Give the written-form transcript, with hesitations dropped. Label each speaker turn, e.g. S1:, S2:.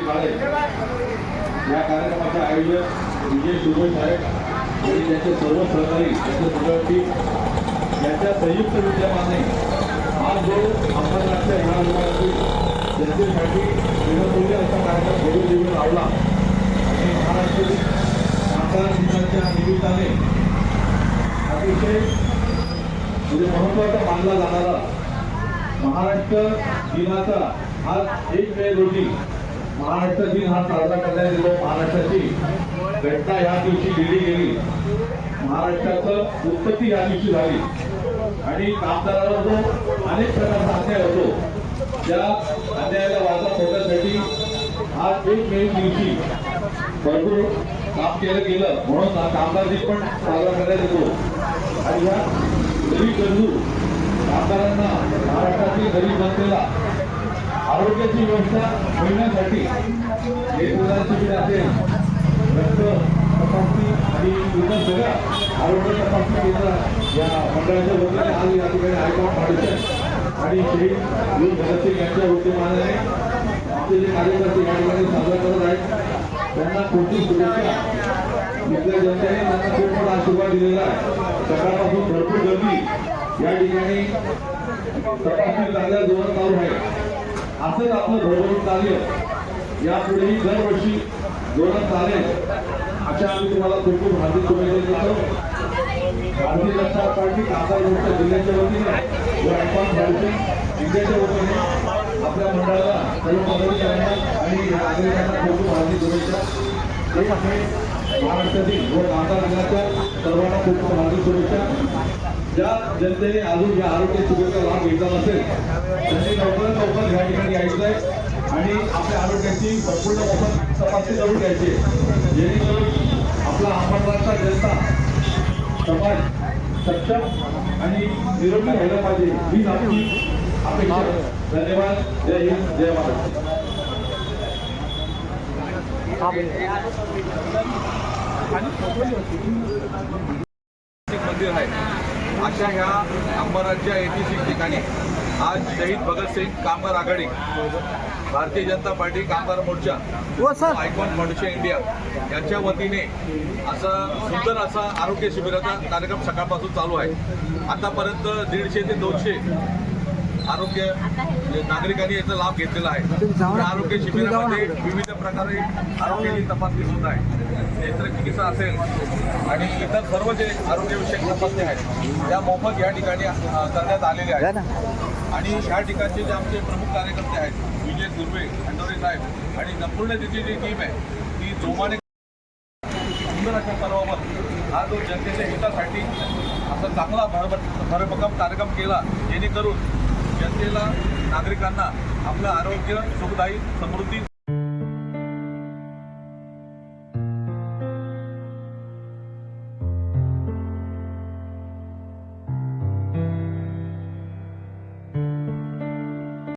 S1: काळे या कार्यक्रमाचे आयोजक विजय सुबोध साहेब आणि त्यांचे सर्व सहकारी त्यांचे सगळं टीम यांच्या संयुक्त विद्यमाने हा जो अंबरनाथच्या ह्या विभागातील जनतेसाठी विनामूल्य असा कार्यक्रम घडून देऊन लावला आणि महाराष्ट्र कामगार दिनाच्या निमित्ताने अतिशय म्हणजे महत्त्वाचा मानला जाणारा महाराष्ट्र दिनाचा आज 1 मे रोजी महाराष्ट्र दिन हा साजरा करण्यात येतो। महाराष्ट्राची घटना या दिवशी लिहिली गेली, महाराष्ट्राचं उत्पत्ती या दिवशी झाली आणि कामगारांवर जो अनेक प्रकारचा अन्याय होतो त्या अन्यायाला वाचा फोडण्यासाठी आज 1 मे दिवशी भरपूर काम केलं गेलं म्हणून हा कामगार दिन पण साजरा करण्यात येतो। आणि या गरीब गरजू कामगारांना महाराष्ट्रातील गरीब जनतेला आरोग्याची व्यवस्था मिळण्यासाठी नेत्रदान शिबिर असेल, रक्त तपासणी आणि इतर सगळ्या आरोग्य तपासणी केंद्र या मंडळाच्या वतीने आज या ठिकाणी हायकॉर्ट फाउंडेशन आणि शहीद वीर भगतसिंग यांच्या उद्यमाने आमचे जे कार्यकर्ते या ठिकाणी साजरा करत आहेत त्यांना कोणती शुभेच्छा इथल्या जनतेने त्यांना खूप मोठा आशीर्वाद दिलेला आहे। सकाळपासून भरपूर गर्दी या ठिकाणी तपासणी चांगल्या जोरात चालू आहे। असंच आपलं भरभरून कार्य यापुढेही दरवर्षी जोरात चालेल अशा आम्ही तुम्हाला खूप खूप हार्दिक शुभेच्छा देतो। भारतीय जनता पार्टी कामगार मोर्चा जिल्ह्याच्या वतीने व आयकॉन फाउंडेशन इंडियाच्या वतीने आपल्या मंडळाला सर्व पदाधिकाऱ्यांना आणि नागरिकांना खूप खूप हार्दिक शुभेच्छा। एक आहे महाराष्ट्रातील व कामगार दिनाच्या सर्वांना खूप खूप हार्दिक शुभेच्छा। ज्या जनतेने अजून या आरोग्य शिबिराचा लाभ घेतला नसेल त्यांनी लवकरात लवकर या ठिकाणी यायचं आहे आणि आपल्या आरोग्याची संपूर्ण मोफत तपासणी करून घ्यायची जेणेकरून आपला अंबरनाथचा जनता समाज सक्षम आणि निरोगी राहिला पाहिजे ही आमची अपेक्षा। धन्यवाद। जय हिंद, जय महाराष्ट्र।
S2: मंदिर आहे अशा ह्या अंबरनाथच्या ऐतिहासिक ठिकाणी आज शहीद भगतसिंग कामगार आघाडी, भारतीय जनता पार्टी कामगार मोर्चा, आयकॉन फाउंडेशन इंडिया यांच्या वतीने असं सुंदर असा आरोग्य शिबिराचा कार्यक्रम सकाळपासून चालू आहे। आतापर्यंत 150 ते 200 आरोग्य नागरिकांनी याचा लाभ घेतलेला आहे। या आरोग्य शिबिरामध्ये विविध प्रकारे आरोग्याची तपासणी होत आहे, नेत्रचिकित्सा असेल आणि इतर सर्व जे आरोग्यविषयक तपासणी आहेत त्या मोफत या ठिकाणी करण्यात आलेल्या आहेत। आणि ह्या ठिकाणचे जे आमचे प्रमुख कार्यकर्ते आहेत विजय दुर्वे अंडोरे साहेब आणि संपूर्ण तिची जी टीम आहे ती जोमाने सुंदर अशा पर्वावर हा जो जनतेच्या हितासाठी असा चांगला भरभक्कम कार्यक्रम केला जेणेकरून जनतेला नागरिकांना आपलं आरोग्य सुखदायी समृद्धी